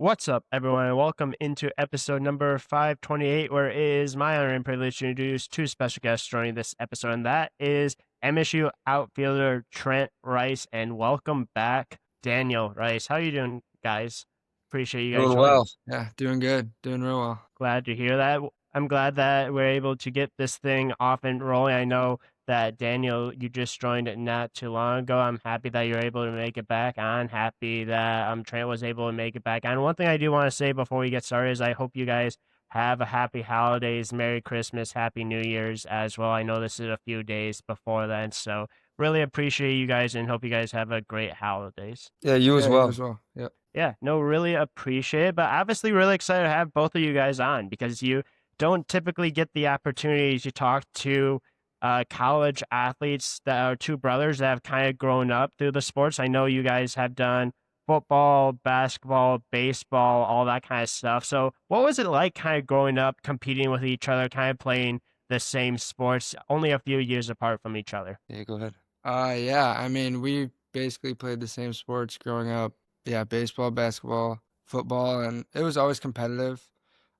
What's up, everyone, and welcome into episode number 528, where it is my honor and privilege to introduce two special guests joining this episode, and that is MSU outfielder Trent Rice, and welcome back, Daniel Rice. How you doing, guys? Appreciate you guys Doing joining. well. Yeah, doing good. Doing real well. Glad to hear that. I'm glad that we're able to get this thing off and rolling. I know that Daniel, you just joined it not too long ago. I'm happy that you're able to make it back. I'm happy that Trent was able to make it back. And one thing I do want to say before we get started is I hope you guys have a happy holidays, Merry Christmas, Happy New Year's as well. I know this is a few days before then, so really appreciate you guys and hope you guys have a great holidays. Yeah, you as Yeah, well. Yep. Yeah, no, really appreciate it, but obviously really excited to have both of you guys on because you don't typically get the opportunity to talk to college athletes that are two brothers that have kind of grown up through the sports. I know you guys have done football, basketball, baseball, all that kind of stuff. So, what was it like kind of growing up, competing with each other, kind of playing the same sports, only a few years apart from each other? Yeah, go ahead. Yeah, I mean, we basically played the same sports growing up. Yeah, baseball, basketball, football, and it was always competitive.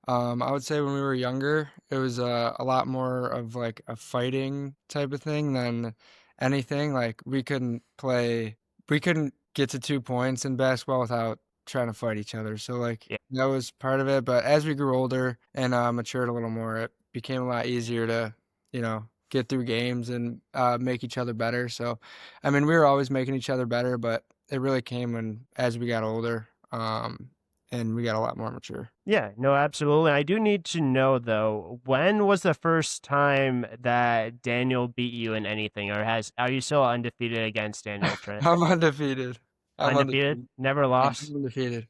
I would say when we were younger, it was a lot more of like a fighting type of thing than anything. Like we couldn't get to 2 points in basketball without trying to fight each other. So like Yeah. that was part of it. But as we grew older and matured a little more, it became a lot easier to, get through games and make each other better. So, I mean, we were always making each other better, but it really came as we got older. And we got a lot more mature. Yeah, no, absolutely. I do need to know though, when was the first time that Daniel beat you in anything, or are you still undefeated against Daniel Trent? I'm undefeated. I'm Undefeated, undefeated. never Yeah, lost. I'm undefeated.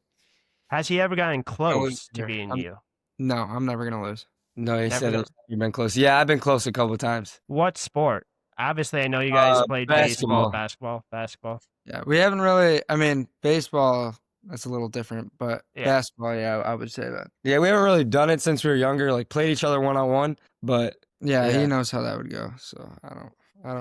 Has he ever gotten I wouldn't close to care. beating you? No, I'm never gonna lose. No, he Never said go. it's never been close. Yeah, I've been close a couple times. What sport? Obviously, I know you guys played baseball, Basketball. basketball. Yeah, we haven't really. I mean, baseball. That's a little different, but Yeah, basketball. Yeah, I would say that. Yeah, we haven't really done it since we were younger. Like played each other one on one, but yeah, he yeah. knows how that would go. So I don't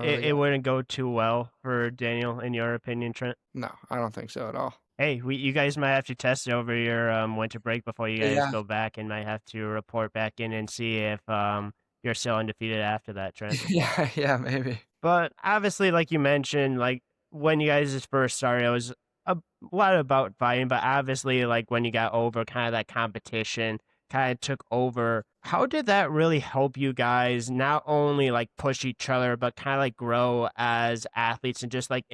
really It got. wouldn't go too well for Daniel, in your opinion, Trent. No, I don't think so at all. Hey, you guys might have to test it over your winter break before you guys Yeah, go back, and might have to report back in and see if you're still undefeated after that, Trent. yeah, yeah, maybe. But obviously, like you mentioned, like when you guys first started, it was a lot about fighting. But obviously, like when you got over kind of that competition, kind of took over. How did that really help you guys not only like push each other, but kind of like grow as athletes and just like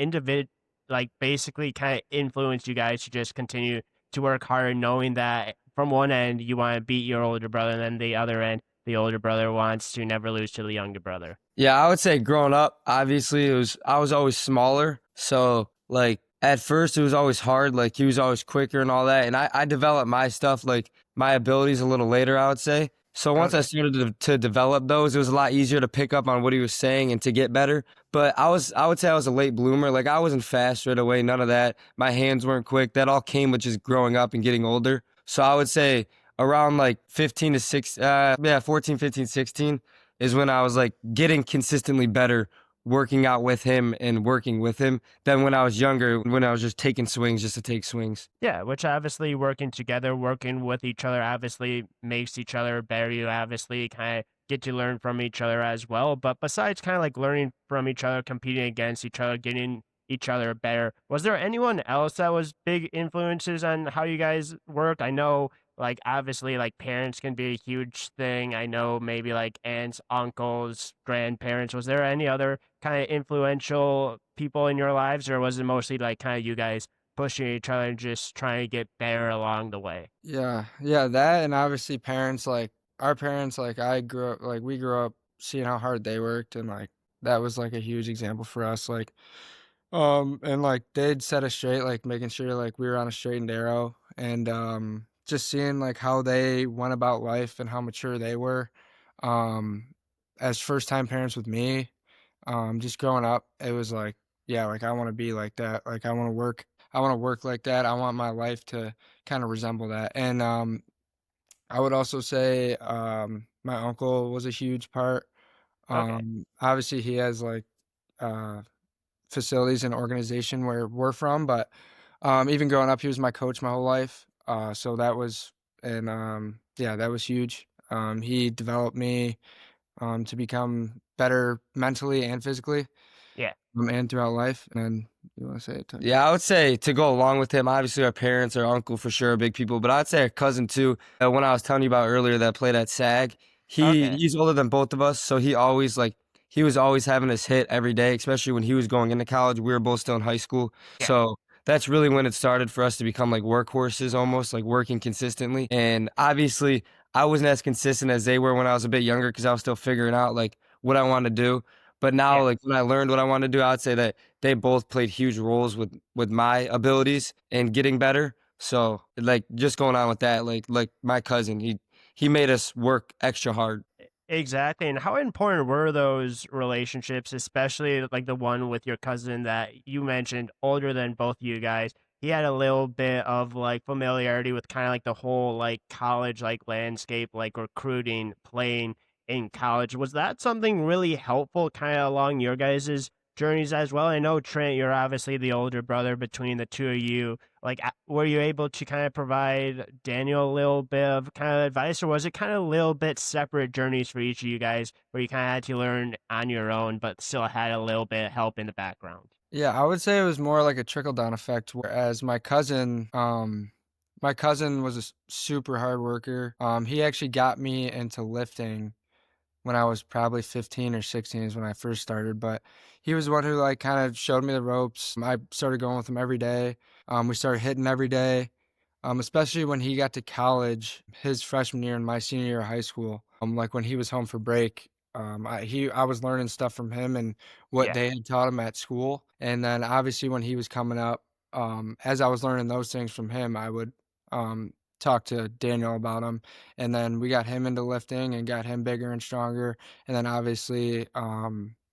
like basically kind of influence you guys to just continue to work hard, knowing that from one end you want to beat your older brother, and then the other end the older brother wants to never lose to the younger brother. Yeah, I would say growing up, obviously I was always smaller. So like at first it was always hard. Like he was always quicker and all that. And I developed my stuff, like my abilities a little later, I would say. So once I Okay. started to develop those, it was a lot easier to pick up on what he was saying and to get better. But I would say I was a late bloomer. Like I wasn't fast right away, none of that. My hands weren't quick. That all came with just growing up and getting older. So I would say around like 15 to 6 yeah, 14, 15, 16 is when I was like getting consistently better working out with him and working with him than when I was younger, when I was just taking swings just to take swings. Yeah, which obviously working together, working with each other, obviously makes each other better. You obviously kind of get to learn from each other as well. But besides kind of like learning from each other, competing against each other, getting each other better, was there anyone else that was big influences on how you guys work? I know like obviously like parents can be a huge thing. I know maybe like aunts, uncles, grandparents. Was there any other kind of influential people in your lives, or was it mostly like kind of you guys pushing each other and just trying to get better along the way? Yeah, yeah, that and obviously parents like our parents like I grew up like we grew up seeing how hard they worked and like that was like a huge example for us like and like they'd set us straight like making sure like we were on a straight and narrow and just seeing like how they went about life and how mature they were um as first time parents with me. Just growing up, it was like, yeah, like I want to be like that. Like I want to work like that. I want my life to kind of resemble that. And I would also say my uncle was a huge part. Okay. Obviously he has like uh facilities and organization where we're from, but even growing up he was my coach my whole life. So that was and yeah, that was huge. He developed me to become better mentally and physically, Yeah. and throughout life. And you want to say it, Tony? Yeah, I would say to go along with him, obviously our parents, our uncle for sure, are big people, but I'd say our cousin too. When I was telling you about earlier that played at SAG, Okay. he's older than both of us, so he was always having us hit every day, especially when he was going into college. We were both still in high school, Yeah. so that's really when it started for us to become like workhorses, almost like working consistently. And obviously, I wasn't as consistent as they were when I was a bit younger because I was still figuring out like what I wanted to do. But now, Yeah. like when I learned what I wanted to do, I'd say that they both played huge roles with my abilities and getting better. So like just going on with that, like my cousin, he made us work extra hard. Exactly. And how important were those relationships, especially like the one with your cousin that you mentioned, older than both you guys? He had a little bit of like familiarity with kind of like the whole like college like landscape, like recruiting, playing in college. Was that something really helpful kind of along your guys' journeys as well? I know Trent, you're obviously the older brother between the two of you. Like, were you able to kind of provide Daniel a little bit of kind of advice, or was it kind of a little bit separate journeys for each of you guys where you kind of had to learn on your own, but still had a little bit of help in the background? Yeah, I would say it was more like a trickle down effect. Whereas my cousin was a super hard worker. He actually got me into lifting when I was probably 15 or 16 is when I first started, but he was the one who like kind of showed me the ropes. I started going with him every day. We started hitting every day. Especially when he got to college, his freshman year and my senior year of high school. Like when he was home for break, I was learning stuff from him and what Yeah. they had taught him at school. And then obviously when he was coming up, as I was learning those things from him, I would talk to Daniel about them. And then we got him into lifting and got him bigger and stronger. And then obviously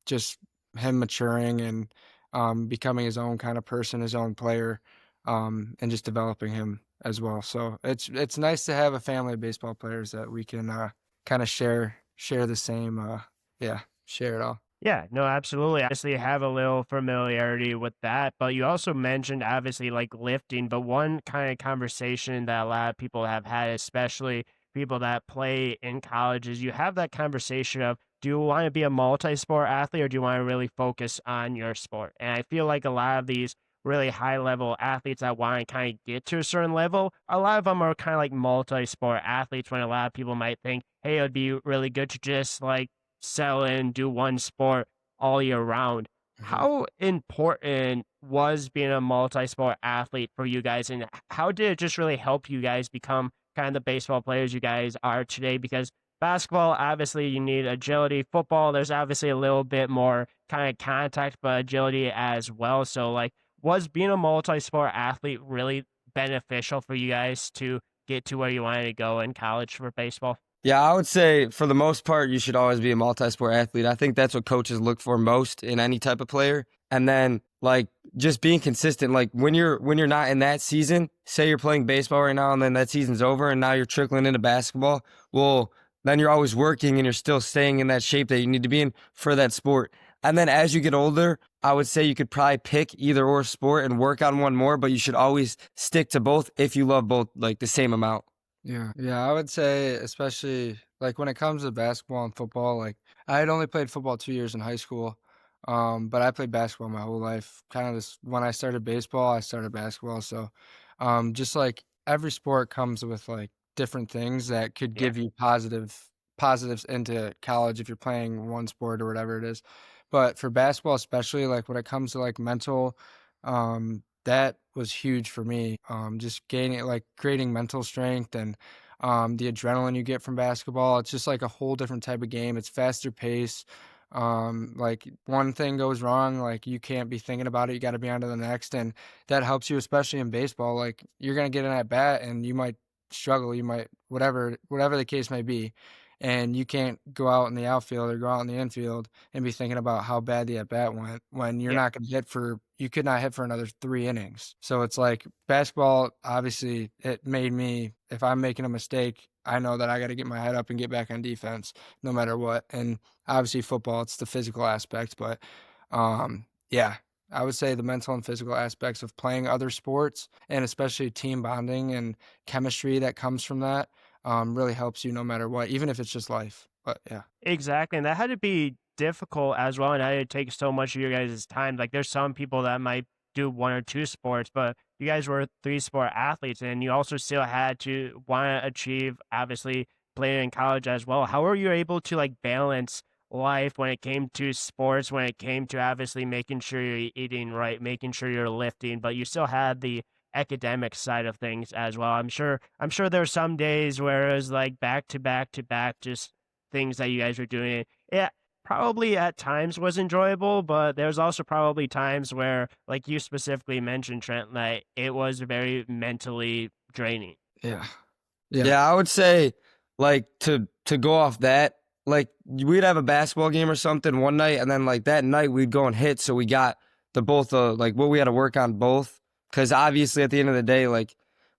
just him maturing and becoming his own kind of person, his own player, and just developing him as well. So it's nice to have a family of baseball players that we can kind of share the same yeah, share it all. Yeah, no, absolutely. Obviously, have a little familiarity with that, but you also mentioned obviously like lifting. But one kind of conversation that a lot of people have had, especially people that play in colleges, you have that conversation of, do you want to be a multi-sport athlete or do you want to really focus on your sport? And I feel like a lot of these really high level athletes that want to kind of get to a certain level, a lot of them are kind of like multi-sport athletes when a lot of people might think, hey, it would be really good to just like settle in, do one sport all year round. Mhm. How important was being a multi-sport athlete for you guys, and how did it just really help you guys become kind of the baseball players you guys are today? Because basketball, obviously, you need agility. Football, there's obviously a little bit more kind of contact, but agility as well. So, like, was being a multi-sport athlete really beneficial for you guys to get to where you wanted to go in college for baseball? Yeah, I would say for the most part, you should always be a multi-sport athlete. I think that's what coaches look for most in any type of player. And then like just being consistent. Like when you're not in that season, say you're playing baseball right now and then that season's over and now you're trickling into basketball. Well, then you're always working and you're still staying in that shape that you need to be in for that sport. And then as you get older, I would say you could probably pick either or sport and work on one more, but you should always stick to both if you love both like the same amount. Yeah. Yeah, I would say especially like when it comes to basketball and football, like I had only played football 2 years in high school. But I played basketball my whole life. Kind of just when I started baseball, I started basketball. So just like every sport comes with like different things that could Yeah. give you positives into college if you're playing one sport or whatever it is. But for basketball especially, like when it comes to like mental, that was huge for me. Just gaining like creating mental strength and the adrenaline you get from basketball. It's just like a whole different type of game. It's faster pace. Like one thing goes wrong, like you can't be thinking about it. You got to be on to the next, and that helps you, especially in baseball. Like you're gonna get in at bat, and you might struggle. You might whatever the case may be, and you can't go out in the outfield or go out in the infield and be thinking about how bad the at bat went when you're Yeah. not gonna hit for you could not hit for another 3 innings. So it's like basketball. Obviously, it made me. If I'm making a mistake, I know that I got to get my head up and get back on defense, no matter what. And obviously football, it's the physical aspect, but yeah, I would say the mental and physical aspects of playing other sports, and especially team bonding and chemistry that comes from that, really helps you no matter what, even if it's just life. But yeah. Exactly, and that had to be difficult as well, and I had to take so much of your guys' time. Like, there's some people that might do 1 or 2 sports, but you guys were 3-sport athletes, and you also still had to wanna achieve, obviously, playing in college as well. How were you able to, like, balance life when it came to sports, when it came to obviously making sure you're eating right, making sure you're lifting, but you still had the academic side of things as well? I'm sure there were some days where it was, like, back to back to back, just things that you guys were doing. Yeah, probably at times was enjoyable, but there's also probably times where, like you specifically mentioned, Trent, that it was very mentally draining. Yeah. Yeah. Yeah, I would say like to go off that, like we'd have a basketball game or something one night, and then like that night we'd go and hit, so we got the both like what we had to work on both, because obviously at the end of the day, like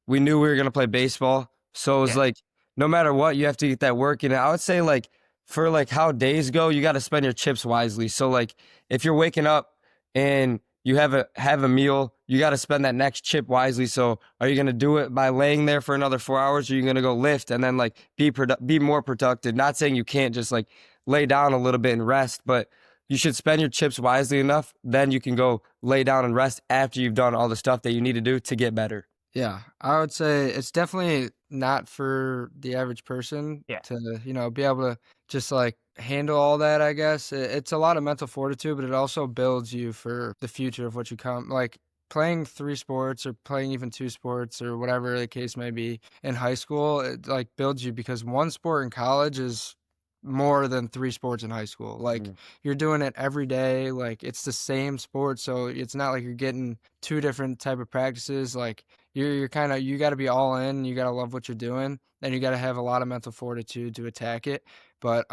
we knew we were gonna play baseball, so it was Yeah. like no matter what, you have to get that work in. I would say like for like how days go, you got to spend your chips wisely. So like if you're waking up and you have a meal, you got to spend that next chip wisely. So are you going to do it by laying there for another 4 hours, or are you going to go lift and then like be more productive? Not saying you can't just like lay down a little bit and rest, but you should spend your chips wisely enough. Then you can go lay down and rest after you've done all the stuff that you need to do to get better. Yeah, I would say it's definitely not for the average person Yeah. to, be able to just like handle all that, I guess. It's a lot of mental fortitude, but it also builds you for the future of what you come. Like playing 3 sports or playing even 2 sports or whatever the case may be in high school, it like builds you because 1 sport in college is more than 3 sports in high school. Like Mm. you're doing it every day, like it's the same sport, so it's not like you're getting 2 different type of practices. Like you're kind of you got to be all in. You got to love what you're doing, and you got to have a lot of mental fortitude to attack it. But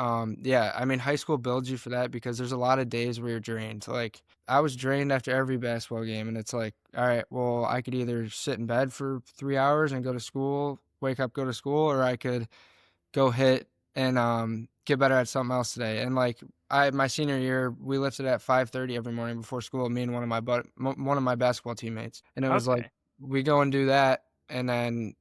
yeah, I mean, high school builds you for that because there's a lot of days where you're drained. Like I was drained after every basketball game, and it's like, all right, well, I could either sit in bed for 3 hours and go to school, wake up, go to school, or I could go hit and get better at something else today. And like my senior year, we lifted at 5:30 every morning before school. Me and one of my basketball teammates, and it was like Okay. we go and do that, and then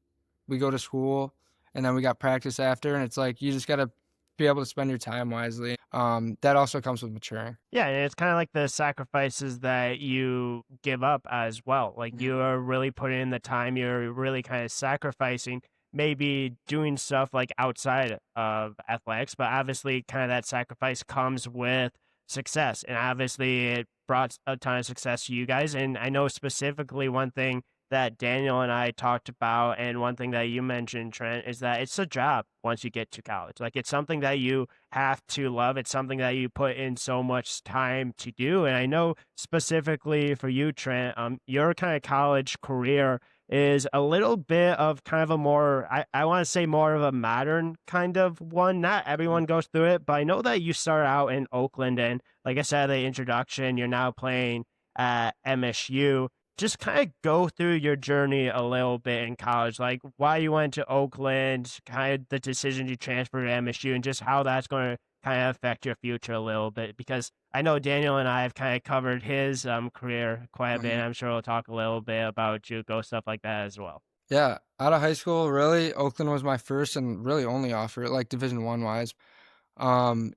we go to school, and then we got practice after, and it's like you just gotta be able to spend your time wisely. That also comes with maturing. Yeah, and it's kind of like the sacrifices that you give up as well. Like you are really putting in the time, you're really kind of sacrificing, maybe doing stuff like outside of athletics, but obviously, kind of that sacrifice comes with success. And obviously, it brought a ton of success to you guys. And I know specifically one thing that Daniel and I talked about, and one thing that you mentioned, Trent, is that it's a job once you get to college. Like it's something that you have to love. It's something that you put in so much time to do. And I know specifically for you, Trent, your kind of college career is a little bit of kind of a more, I want to say more of a modern kind of one. Not everyone goes through it, but I know that you started out in Oakland. And like I said, the introduction, you're now playing at MSU. Just kind of go through your journey a little bit in college, like why you went to Oakland, kind of the decision to transfer to MSU, and just how that's going to kind of affect your future a little bit. Because I know Daniel and I have kind of covered his career quite a bit. And Mhm. I'm sure we'll talk a little bit about JUCO stuff like that as well. Yeah, out of high school, really, Oakland was my first and really only offer, like Division 1 wise.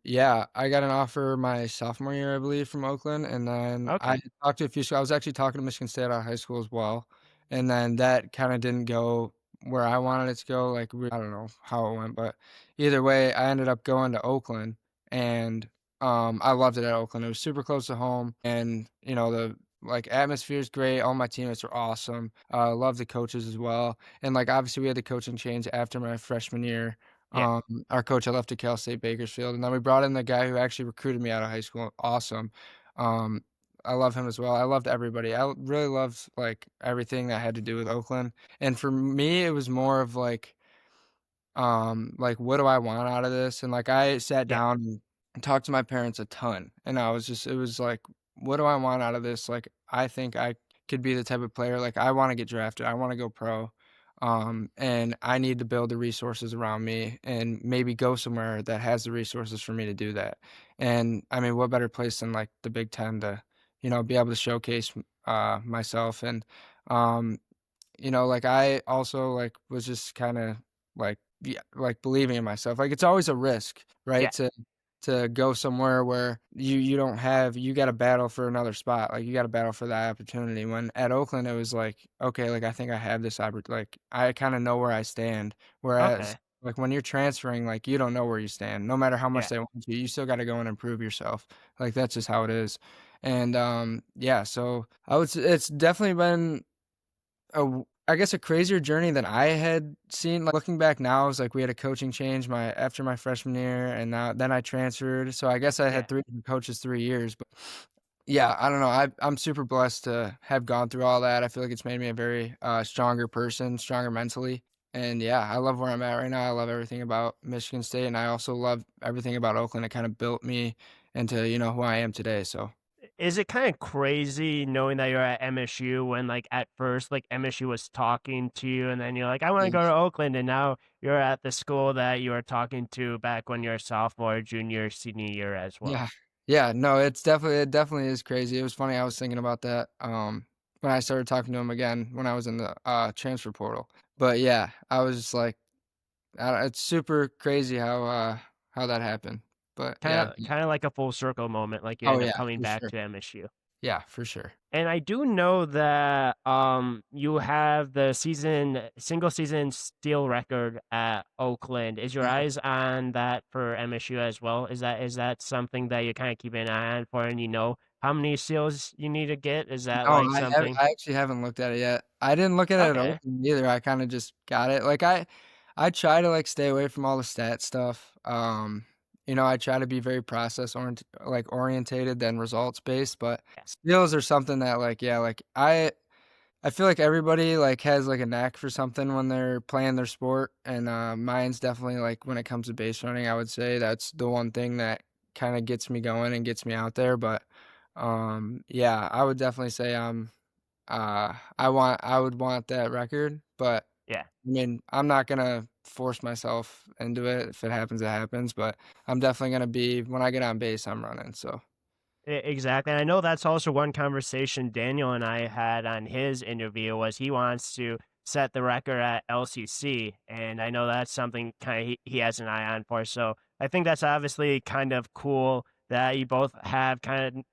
Yeah, I got an offer my sophomore year, I believe, from Oakland, and then I Okay. talked to a few schools. I was actually talking to Michigan State out of high school as well, and then that kind of didn't go where I wanted it to go. Like I don't know how it went, but either way, I ended up going to Oakland, and I loved it at Oakland. It was super close to home, and the like atmosphere is great. All my teammates were awesome. Love the coaches as well, and like obviously we had the coaching change after my freshman year. Yeah. Our coach had left to Cal State Bakersfield, and then we brought in the guy who actually recruited me out of high school. Awesome. Um, I love him as well. I loved everybody. I really loved like everything that had to do with Oakland. And for me, it was more of like what do I want out of this? And like I sat Yeah. down and talked to my parents a ton, and it was like, what do I want out of this? Like I think I could be the type of player, like I want to get drafted, I want to go pro. And I need to build the resources around me and maybe go somewhere that has the resources for me to do that. And I mean, what better place than like the Big Ten to, be able to showcase myself. And um like I also like was just kind of like yeah, like believing in myself. Like it's always a risk, right? Yeah. To go somewhere where you don't have you got to battle for another spot. Like you got to battle for that opportunity. When at Oakland, it was like, okay, like I think I have this like I kind of know where I stand. Whereas Okay. like when you're transferring, like you don't know where you stand. No matter how much Yeah. they want you still got to go and improve yourself. Like that's just how it is. And yeah, so it's definitely been I guess a crazier journey than I had seen. Like, looking back now, it's like we had a coaching change after my freshman year, and then I transferred. So I guess I Yeah. had 3 different coaches 3 years. But yeah, I don't know. I'm super blessed to have gone through all that. I feel like it's made me a very stronger person, stronger mentally. And yeah, I love where I'm at right now. I love everything about Michigan State, and I also love everything about Oakland. It kind of built me into who I am today. So Is it kind of crazy knowing that you're at MSU when, like, at first, like, MSU was talking to you, and then you're like, I want to yeah. go to Oakland, and now you're at the school that you were talking to back when you're a sophomore, junior, senior year as well? Yeah. Yeah, no, it definitely is crazy. It was funny, I was thinking about that, when I started talking to him again when I was in the, transfer portal. But yeah, I was just like, it's super crazy how that happened. But yeah. Kind of like a full circle moment, like you Oh, end up yeah, coming for back sure. to MSU. Yeah, for sure. And I do know that you have the single season steal record at Oakland. Is your Yeah. eyes on that for MSU as well? Is that something that you kind of keep an eye on for, and you know how many steals you need to get? Is that No, like something? I actually haven't looked at it yet. I didn't look at it at Okay. Oakland either, I kinda just got it. Like, I try to, like, stay away from all the stat stuff. I try to be very orientated than results based, but Yeah. skills are something that, like, yeah, like, I feel like everybody, like, has, like, a knack for something when they're playing their sport, and, mine's definitely, like, when it comes to base running, I would say that's the one thing that kinda gets me going and gets me out there, but, yeah, I would definitely say I would want that record, but, Yeah. I mean, I'm not gonna force myself into it. If it happens, it happens, but I'm definitely gonna be when I get on base, I'm running, so Exactly. And I know that's also one conversation Daniel and I had on his interview was he wants to set the record at LCC. And I know that's something kind of he has an eye on for. So I think that's obviously kind of cool that you both have kind of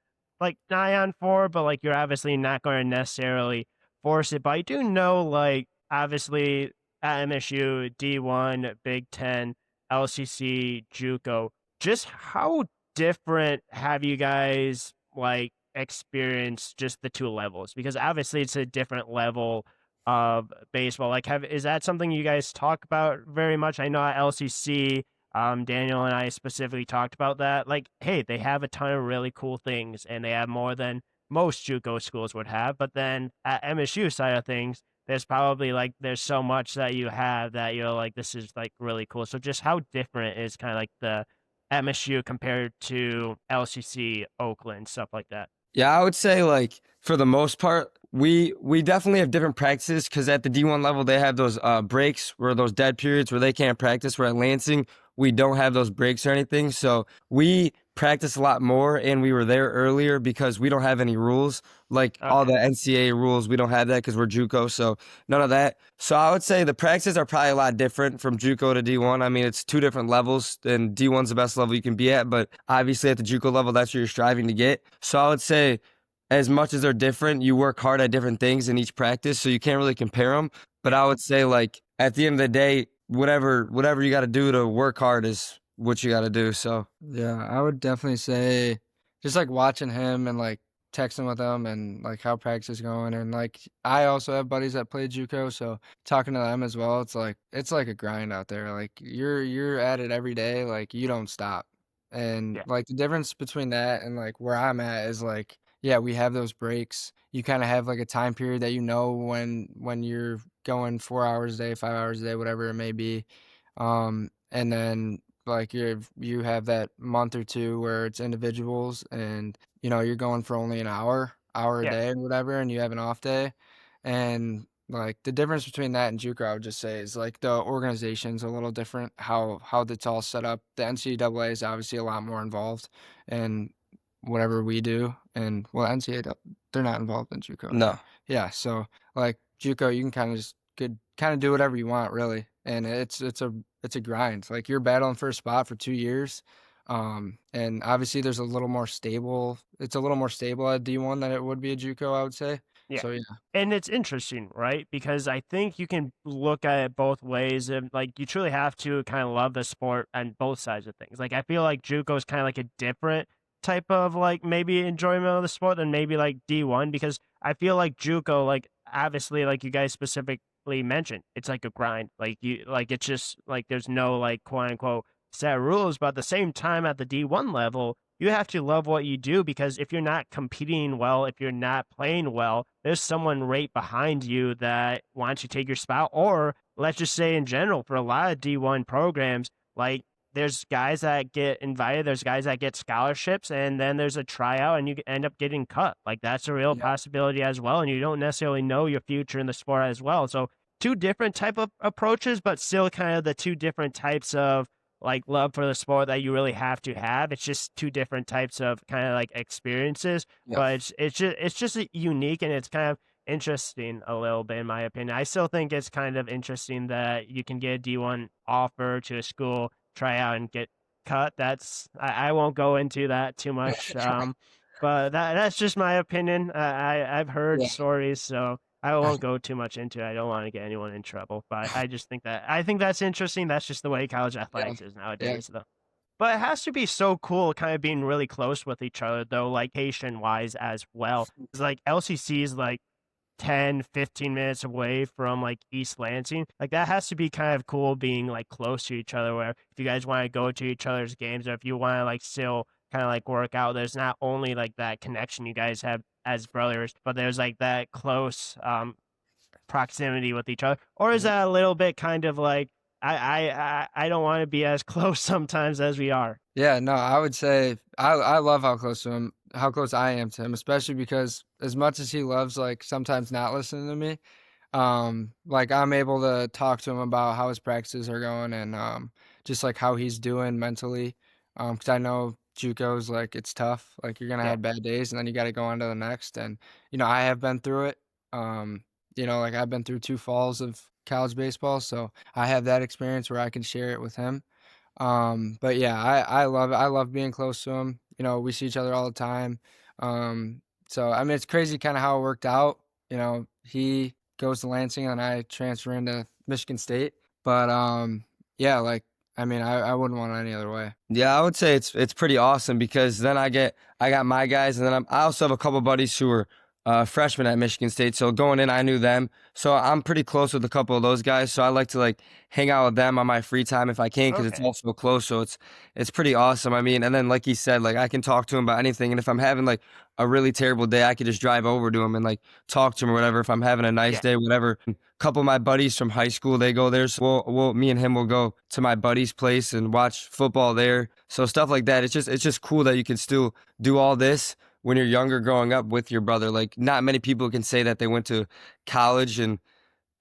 like an eye on for, but like you're obviously not going to necessarily force it. But I do know, like, obviously at MSU, D1, Big Ten, LCC, JUCO, just how different have you guys like experienced just the two levels? Because obviously it's a different level of baseball. Like, have is that something you guys talk about very much? I know at LCC, Daniel and I specifically talked about that. Like, hey, they have a ton of really cool things, and they have more than most JUCO schools would have. But then at MSU side of things, there's probably like there's so much that you have that you're like this is like really cool. So just how different is kind of like the MSU compared to LCC, Oakland, stuff like that? Yeah, I would say like for the most part, we definitely have different practices because at the D1 level they have those breaks where those dead periods where they can't practice. Where at Lansing we don't have those breaks or anything, so we practice a lot more and we were there earlier because we don't have any rules like all Okay. the NCAA rules. We don't have that because we're JUCO, so none of that. So I would say the practices are probably a lot different from JUCO to D1. I mean, it's two different levels, and D1's the best level you can be at, but obviously at the JUCO level, that's what you're striving to get. So I would say, as much as they're different, you work hard at different things in each practice, so you can't really compare them. But Yeah. I would say, like at the end of the day, whatever you got to do to work hard is what you got to do. So yeah, I would definitely say just, like, watching him and, like, texting with him and, like, how practice is going, and, like, I also have buddies that play JUCO, so talking to them as well, it's like a grind out there, like, you're at it every day, like, you don't stop, and, Yeah. like, the difference between that and, like, where I'm at is, like, yeah, we have those breaks. You kinda have, like, a time period that you know when you're going 4 hours a day, 5 hours a day, whatever it may be, and then like you have that month or two where it's individuals and you're going for only an hour a Yeah. day or whatever, and you have an off day. And like the difference between that and JUCO, I would just say is like the organization's a little different, how that's all set up. The NCAA is obviously a lot more involved, and whatever we do. And well, NCAA, they're not involved in JUCO, right? No. Yeah, so like JUCO, you can kind of just kind of do whatever you want, really. And it's a grind. Like you're battling for a spot for 2 years. And obviously there's a little more stable. It's a little more stable at D1 than it would be at JUCO, I would say. Yeah. So yeah, And it's interesting, right? Because I think you can look at it both ways. And like you truly have to kind of love the sport on both sides of things. Like I feel like JUCO is kind of like a different type of like maybe enjoyment of the sport than maybe like D1 because I feel like JUCO, like obviously like you guys specifically mentioned, it's like a grind. Like you like it's just like there's no like quote unquote set rules, but at the same time at the D1 level, you have to love what you do because if you're not competing well, if you're not playing well, there's someone right behind you that wants you to take your spot. Or let's just say in general, for a lot of D1 programs, like there's guys that get invited, there's guys that get scholarships, and then there's a tryout and you end up getting cut. Like that's a real yeah, possibility as well. And you don't necessarily know your future in the sport as well. So two different type of approaches, but still kind of the two different types of like love for the sport that you really have to have. It's just two different types of kind of like experiences, yeah, but it's just unique and it's kind of interesting a little bit in my opinion. I still think it's kind of interesting that you can get a D1 offer to a school, try out and get cut. I won't go into that too much. But that's just my opinion. I've heard yeah, stories, so I won't go too much into it. I don't want to get anyone in trouble, but I just think that's interesting. That's just the way college yeah, athletics is yeah, nowadays, though. But it has to be so cool, kind of being really close with each other, though, like patient wise as well. It's like LCC is like 10, 15 minutes away from like East Lansing. Like that has to be kind of cool being like close to each other where if you guys want to go to each other's games or if you want to like still kind of like work out, there's not only like that connection you guys have as brothers, but there's like that close proximity with each other. Or is mhm. that a little bit kind of like I don't want to be as close sometimes as we are? Yeah, no, I would say I love how close I am to him, especially because as much as he loves like sometimes not listening to me, like I'm able to talk to him about how his practices are going and just like how he's doing mentally. Because I know JUCO's like it's tough. Like you're gonna Yeah. have bad days and then you got to go on to the next. And I have been through it. Like I've been through two falls of college baseball, so I have that experience where I can share it with him. But yeah, I love it. I love being close to him. We see each other all the time. So I mean, it's crazy kind of how it worked out. He goes to Lansing and I transfer into Michigan State. But yeah, like I mean, I wouldn't want it any other way. Yeah, I would say it's pretty awesome because then I got my guys, and then I also have a couple buddies who were freshmen at Michigan State. So going in, I knew them, so I'm pretty close with a couple of those guys. So I like to like hang out with them on my free time if I can because it's Okay. also close. So it's pretty awesome. I mean, and then like he said, like I can talk to him about anything, and if I'm having like a really terrible day, I could just drive over to him and like talk to him or whatever. If I'm having a nice Yeah. day, whatever. Couple of my buddies from high school, they go there. So me and him will go to my buddy's place and watch football there. So stuff like that. It's just cool that you can still do all this when you're younger growing up with your brother. Like not many people can say that they went to college and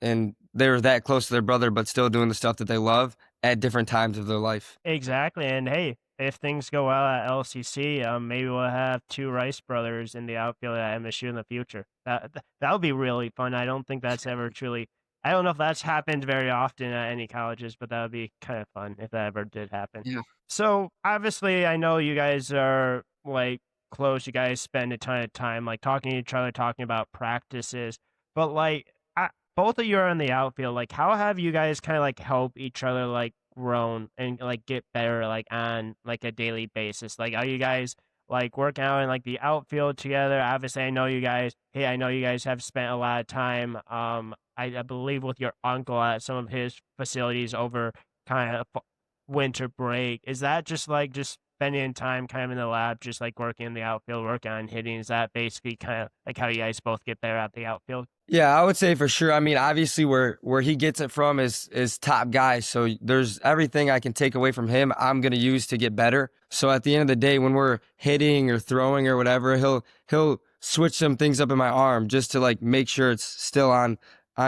they were that close to their brother, but still doing the stuff that they love at different times of their life. Exactly. And hey, if things go well at LCC, maybe we'll have two Rice brothers in the outfield at MSU in the future. That would be really fun. I don't think that's ever truly. I don't know if that's happened very often at any colleges, but that would be kind of fun if that ever did happen. Yeah. So obviously, I know you guys are like close. You guys spend a ton of time like talking to each other, talking about practices. But like, both of you are in the outfield. Like, how have you guys kind of like help each other like grown and like get better like on like a daily basis? Like, are you guys like working out in like the outfield together? Obviously, I know you guys. Hey, I know you guys have spent a lot of time. I believe with your uncle at some of his facilities over kind of winter break. Is that just spending time kind of in the lab, just like working in the outfield, working on hitting? Is that basically kind of like how you guys both get better at the outfield? Yeah, I would say for sure. I mean, obviously where he gets it from is top guys. So there's everything I can take away from him, I'm gonna use to get better. So at the end of the day, when we're hitting or throwing or whatever, he'll switch some things up in my arm just to like make sure it's still on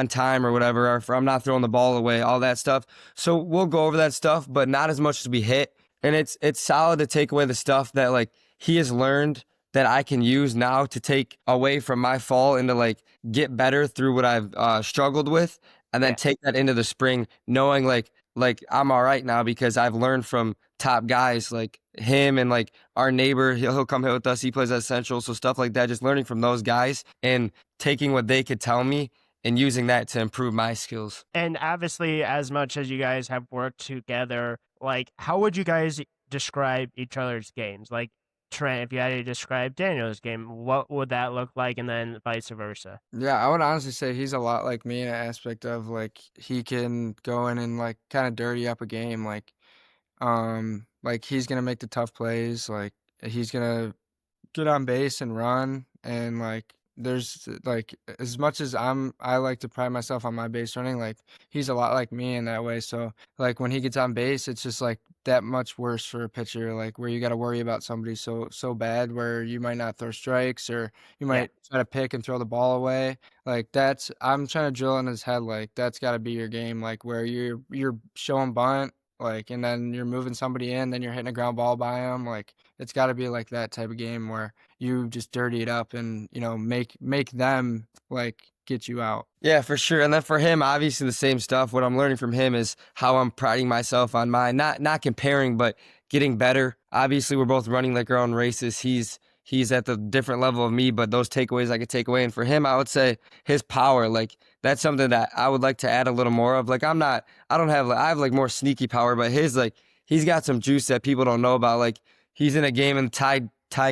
time or whatever, or if I'm not throwing the ball away, all that stuff. So we'll go over that stuff, but not as much as we hit. And it's solid to take away the stuff that like he has learned that I can use now to take away from my fall and to like get better through what I've struggled with, and then Yeah. take that into the spring, knowing like I'm all right now because I've learned from top guys like him and like our neighbor. He'll come hit with us. He plays at Central, so stuff like that. Just learning from those guys and taking what they could tell me and using that to improve my skills. And obviously, as much as you guys have worked together, like, how would you guys describe each other's games? Like, Trent, if you had to describe Daniel's game, what would that look like? And then vice versa. Yeah, I would honestly say he's a lot like me in an aspect of like he can go in and like kind of dirty up a game. Like he's gonna make the tough plays. Like he's gonna get on base and run, and like there's like as much as I like to pride myself on my base running, like he's a lot like me in that way. So like when he gets on base, it's just like that much worse for a pitcher, like where you got to worry about somebody so bad where you might not throw strikes, or you Yeah. might try to pick and throw the ball away. Like that's I'm trying to drill in his head, like that's got to be your game, like where you're showing bunt, like, and then you're moving somebody in, then you're hitting a ground ball by him. Like it's got to be like that type of game where you just dirty it up and make them like get you out. Yeah, for sure. And then for him, obviously the same stuff. What I'm learning from him is how I'm priding myself on mine. Not comparing, but getting better. Obviously, we're both running like our own races. He's at the different level of me, but those takeaways I could take away. And for him, I would say his power, like that's something that I would like to add a little more of. Like I don't have, like, I have like more sneaky power, but his, like, he's got some juice that people don't know about. Like he's in a game and tie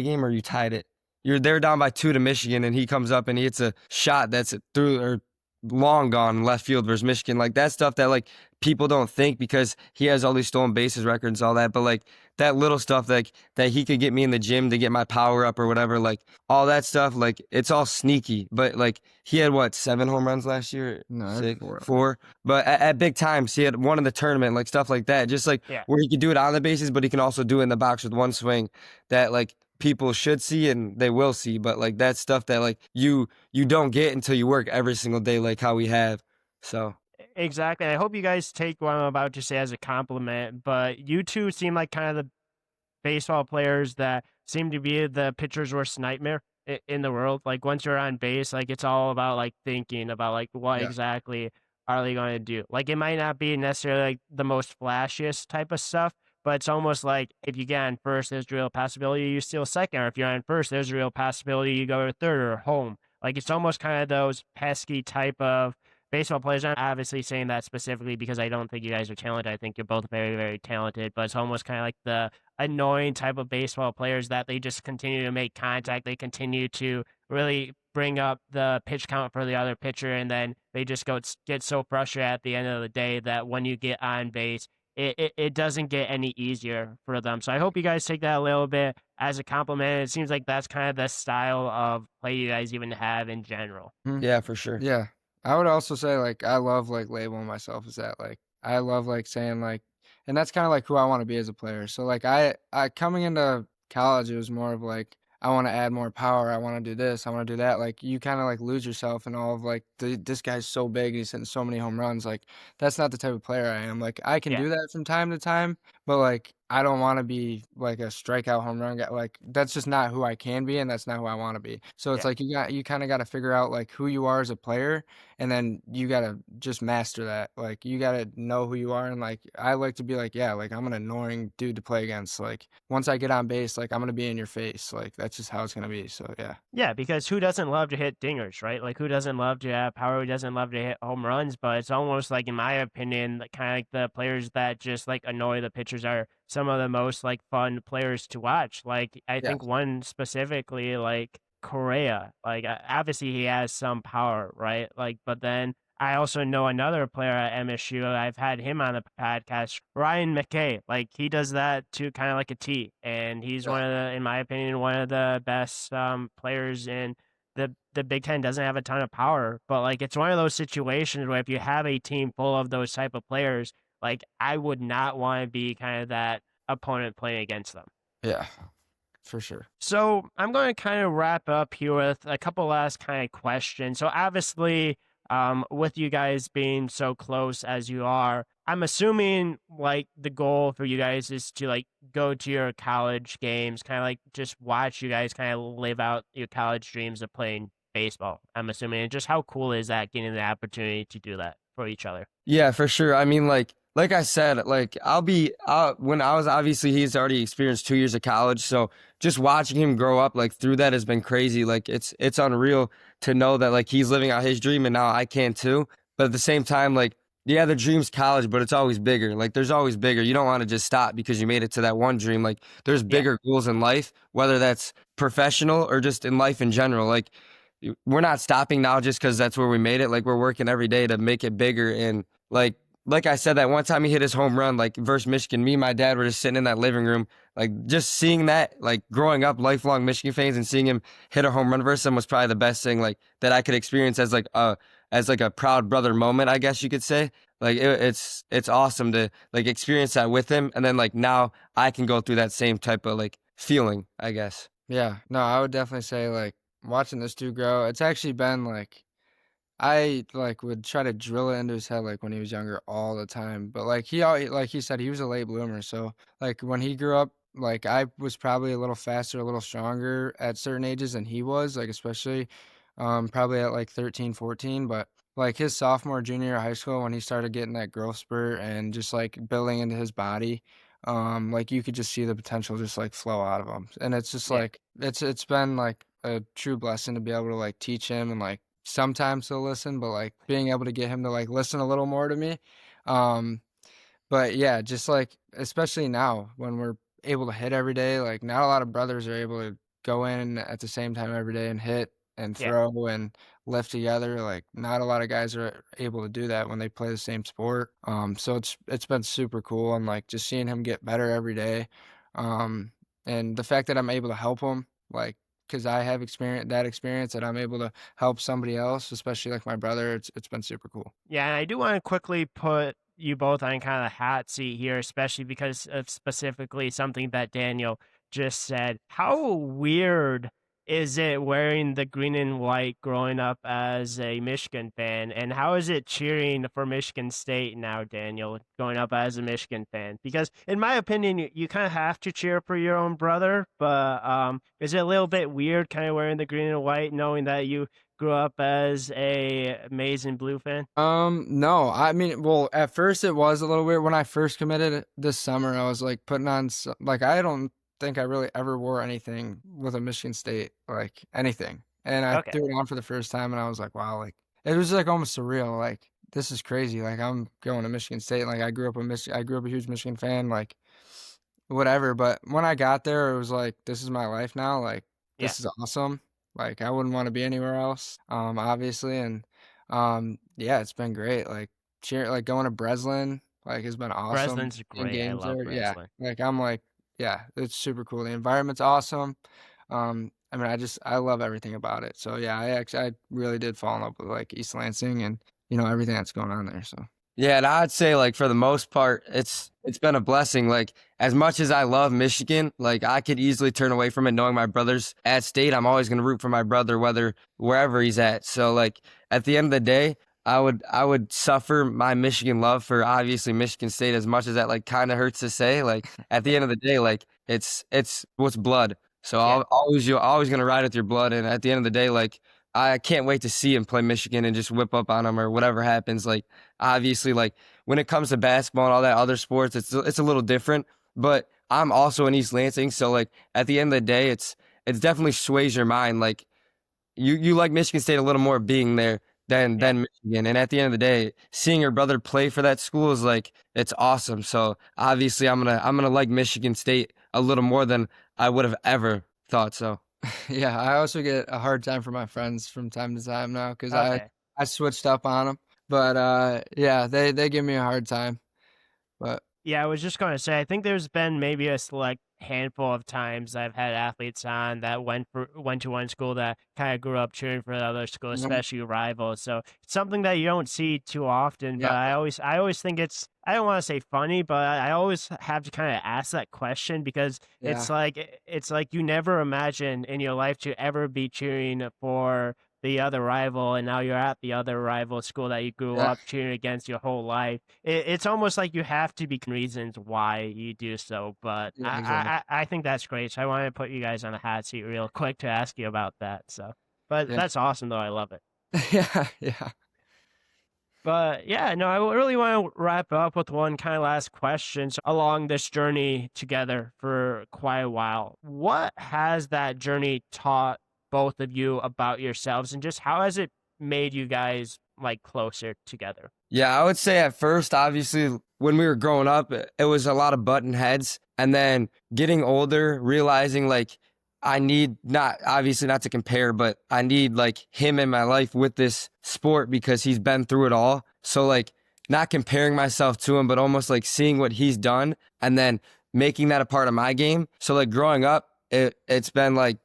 game, or you tied it. They're down by 2 to Michigan, and he comes up and he hits a shot that's through or long gone in left field versus Michigan. Like that stuff that like people don't think, because he has all these stolen bases records, all that. But like that little stuff like that he could get me in the gym to get my power up or whatever, like all that stuff, like it's all sneaky. But like he had what, 7 home runs last year? No, 6, four. 4. But at big times, he had one in the tournament, like stuff like that. Just like Yeah. where he could do it on the bases, but he can also do it in the box with one swing. That like people should see and they will see, but like that's stuff that like you don't get until you work every single day, like how we have. So Exactly. I hope you guys take what I'm about to say as a compliment, but you two seem like kind of the baseball players that seem to be the pitcher's worst nightmare in the world. Like once you're on base, like it's all about like thinking about like what Yeah. exactly are they going to do. Like it might not be necessarily like the most flashiest type of stuff, but it's almost like if you get on first, there's a real possibility you steal second, or if you're on first, there's a real possibility you go to third or home. Like it's almost kind of those pesky type of baseball players. I'm obviously saying that specifically because I don't think you guys are talented. I think you're both very, very talented, but it's almost kind of like the annoying type of baseball players that they just continue to make contact. They continue to really bring up the pitch count for the other pitcher, and then they just get so frustrated at the end of the day that when you get on base, it doesn't get any easier for them. So I hope you guys take that a little bit as a compliment. It seems like that's kind of the style of play you guys even have in general. yeah, for sure. Yeah. I would also say like I love like labeling myself as that. Like I love like saying like, and that's kind of like who I want to be as a player. So like I coming into college, it was more of like I want to add more power. I want to do this. I want to do that. Like you kind of like lose yourself in all of like this guy's so big. He's hitting so many home runs. Like that's not the type of player I am. Like I can Yeah. do that from time to time, but like I don't want to be like a strikeout home run guy. Like that's just not who I can be, and that's not who I want to be. So it's Yeah. like you kind of got to figure out like who you are as a player, and then you got to just master that. Like you got to know who you are, and like I like to be like, yeah, like I'm an annoying dude to play against. Like once I get on base, like I'm gonna be in your face. Like that's just how it's gonna be. So yeah. Yeah, because who doesn't love to hit dingers, right? Like who doesn't love to have power? Who doesn't love to hit home runs? But it's almost like, in my opinion, kind of like the players that just like annoy the pitchers are some of the most like fun players to watch. Like I Yeah. think one specifically, like Correa. Like obviously he has some power, right? Like, but then I also know another player at MSU. I've had him on the podcast, Ryan McKay. Like he does that to kind of like a T, and he's Yeah. one of the, in my opinion, one of the best players in the Big Ten. Doesn't have a ton of power, but like it's one of those situations where if you have a team full of those type of players, like I would not want to be kind of that opponent playing against them. Yeah. For sure. So I'm going to kind of wrap up here with a couple last kind of questions. So obviously, with you guys being so close as you are, I'm assuming like the goal for you guys is to like go to your college games, kind of like just watch you guys kind of live out your college dreams of playing baseball. I'm assuming. And just how cool is that getting the opportunity to do that for each other? Yeah, for sure. I mean, like I said, like when I was obviously he's already experienced 2 years of college, so just watching him grow up like through that has been crazy. Like it's unreal to know that like he's living out his dream and now I can too. But at the same time, like yeah, the dream's college, but it's always bigger. Like there's always bigger. You don't want to just stop because you made it to that one dream. Like there's Yeah, bigger goals in life, whether that's professional or just in life in general. Like we're not stopping now just because that's where we made it. Like we're working every day to make it bigger. And like I said, that one time he hit his home run, like versus Michigan, me and my dad were just sitting in that living room, like just seeing that, like growing up lifelong Michigan fans and seeing him hit a home run versus him was probably the best thing like that I could experience as like a proud brother moment, I guess you could say. Like it's awesome to like experience that with him, and then like now I can go through that same type of like feeling, I guess. Yeah, no, I would definitely say like watching this dude grow. It's actually been like I like would try to drill it into his head like when he was younger all the time. But like he said, he was a late bloomer. So like when he grew up, like I was probably a little faster, a little stronger at certain ages than he was, like especially probably at like 13, 14. But like his sophomore, junior year of high school when he started getting that growth spurt and just like building into his body, like you could just see the potential just like flow out of him. And it's just yeah. like it's been like a true blessing to be able to like teach him and like sometimes he'll listen, but like being able to get him to like listen a little more to me. Um, but yeah, just like especially now when we're able to hit every day, like not a lot of brothers are able to go in at the same time every day and hit and Yeah. throw and lift together. Like not a lot of guys are able to do that when they play the same sport. So it's been super cool and like just seeing him get better every day. Um, and the fact that I'm able to help him, like because I have experience that I'm able to help somebody else, especially like my brother. It's been super cool. Yeah, and I do want to quickly put you both on kind of the hot seat here, especially because of specifically something that Daniel just said. How weird is it wearing the green and white growing up as a Michigan fan? And how is it cheering for Michigan State now, Daniel, growing up as a Michigan fan? Because in my opinion, you kind of have to cheer for your own brother, but is it a little bit weird kind of wearing the green and white, knowing that you grew up as a maize and blue fan? No, I mean, well, at first it was a little weird when I first committed this summer. I was like putting on like I don't think I really ever wore anything with a Michigan State like anything, and I Okay. threw it on for the first time, and I was like, wow, like it was like almost surreal. Like this is crazy. Like I'm going to Michigan State. Like I grew up a huge Michigan fan. Like whatever. But when I got there, it was like, this is my life now. Like, Yeah. this is awesome. Like, I wouldn't want to be anywhere else, obviously. And yeah, it's been great. Like, like going to Breslin, like, has been awesome. Breslin's In great. I games love there, yeah. Breslin. Like, I'm like, yeah, it's super cool. The environment's awesome. I mean, I love everything about it. So yeah, I really did fall in love with like East Lansing and everything that's going on there. So Yeah, and I'd say like for the most part, it's been a blessing. Like as much as I love Michigan, like I could easily turn away from it knowing my brother's at state. I'm always gonna root for my brother, whether wherever he's at. So like at the end of the day, I would suffer my Michigan love for obviously Michigan State as much as that like kind of hurts to say. Like at the Yeah. end of the day, like it's what's blood. So Yeah. you're always gonna ride with your blood. And at the end of the day, like I can't wait to see him play Michigan and just whip up on him or whatever happens. Like obviously, like when it comes to basketball and all that other sports, it's a little different. But I'm also in East Lansing, so like at the end of the day, it's definitely sways your mind. Like you like Michigan State a little more being there Yeah. than Michigan. And at the end of the day, seeing your brother play for that school is like it's awesome. So obviously, I'm gonna like Michigan State a little more than I would have ever thought. So. yeah, I also get a hard time from my friends from time to time now because Okay. I switched up on them. But yeah, they give me a hard time. But Yeah, I was just going to say, I think there's been maybe a select handful of times I've had athletes on that went to one school that kind of grew up cheering for the other school, mhm, especially rivals. So it's something that you don't see too often. But yeah, I always think it's, I don't want to say funny, but I always have to kind of ask that question because yeah, it's like you never imagine in your life to ever be cheering for the other rival, and now you're at the other rival school that you grew Yeah, up cheering against your whole life. It's almost like you have to be reasons why you do so. But yeah, exactly. I think that's great. So I want to put you guys on the hot seat real quick to ask you about that. So, but Yeah, that's awesome though. I love it. yeah, yeah. But yeah, no, I really want to wrap up with one kind of last question. So along this journey together for quite a while, what has that journey taught both of you about yourselves, and just how has it made you guys like closer together? Yeah, I would say at first, obviously, when we were growing up, it was a lot of button heads. And then getting older, realizing like I need not, obviously not to compare, but I need like him in my life with this sport because he's been through it all. So like not comparing myself to him, but almost like seeing what he's done and then making that a part of my game. So like growing up, it's been like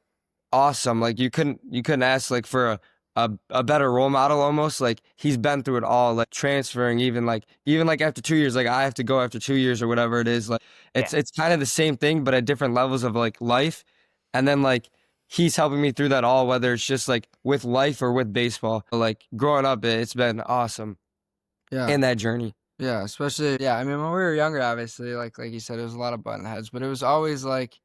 awesome. Like you couldn't ask like for a better role model almost. Like he's been through it all, like transferring even like after 2 years, like I have to go after 2 years or whatever it is. Like Yeah, it's kind of the same thing, but at different levels of like life. And then like he's helping me through that all, whether it's just like with life or with baseball. Like growing up, it's been awesome Yeah. in that journey. Yeah, especially I mean, when we were younger, obviously, like you said, it was a lot of button heads, but it was always like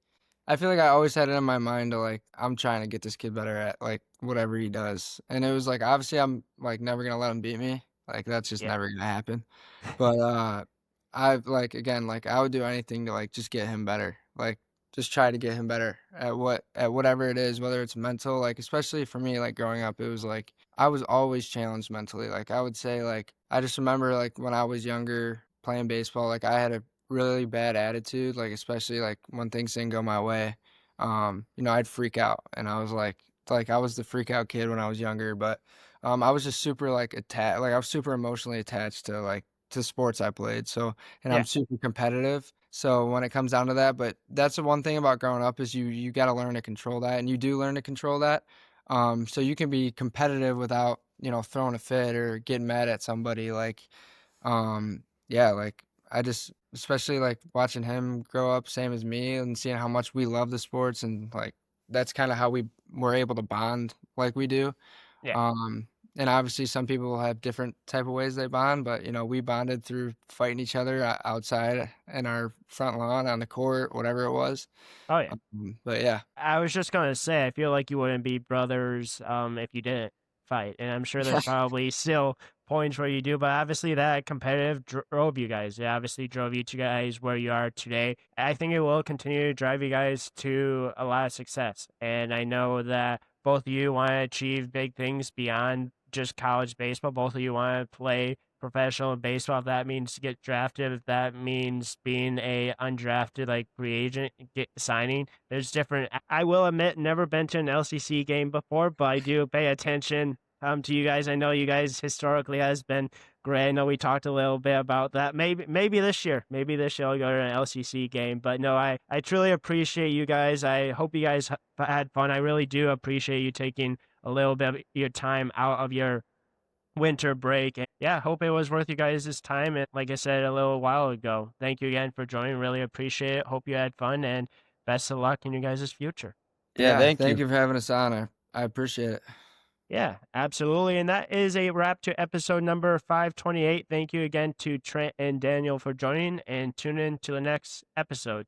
I feel like I always had it in my mind to like I'm trying to get this kid better at like whatever he does. And it was like obviously I'm like never gonna let him beat me. Like that's just yeah, never gonna happen. But I've like again, like I would do anything to like just get him better. Like just try to get him better at whatever it is, whether it's mental, like especially for me, like growing up, it was like I was always challenged mentally. Like I would say like I just remember like when I was younger playing baseball, like I had a really bad attitude, like especially like when things didn't go my way. I'd freak out and I was like I was the freak out kid when I was younger, but I was just super like attached, like I was super emotionally attached to like to sports I played. So, and I'm yeah, super competitive. So when it comes down to that, but that's the one thing about growing up is you got to learn to control that, and you do learn to control that. So you can be competitive without throwing a fit or getting mad at somebody. Like, yeah, like I just especially like watching him grow up, same as me, and seeing how much we love the sports, and like that's kind of how we were able to bond like we do. yeah. Um, and obviously some people have different type of ways they bond, but we bonded through fighting each other outside in our front lawn on the court, whatever it was. Oh yeah. But yeah. I was just gonna say, I feel like you wouldn't be brothers if you didn't fight, and I'm sure there's probably still points where you do, but obviously that competitive drove you guys. It obviously drove you to guys where you are today. I think it will continue to drive you guys to a lot of success, and I know that both of you want to achieve big things beyond just college baseball. Both of you want to play professional baseball. If that means to get drafted, if that means being a undrafted like free agent, signing. There's different. I will admit, never been to an LCC game before, but I do pay attention to you guys. I know you guys historically has been great. I know we talked a little bit about that. Maybe this year, I'll go to an LCC game. But no, I truly appreciate you guys. I hope you guys had fun. I really do appreciate you taking a little bit of your time out of your winter break. And yeah, hope it was worth you guys' time. And like I said a little while ago, thank you again for joining. Really appreciate it. Hope you had fun and best of luck in your guys' future. Yeah, Yeah, thank thank you. you for having us on. I appreciate it. Yeah, absolutely. And that is a wrap to episode number 528. Thank you again to Trent and Daniel for joining, and tune in to the next episode.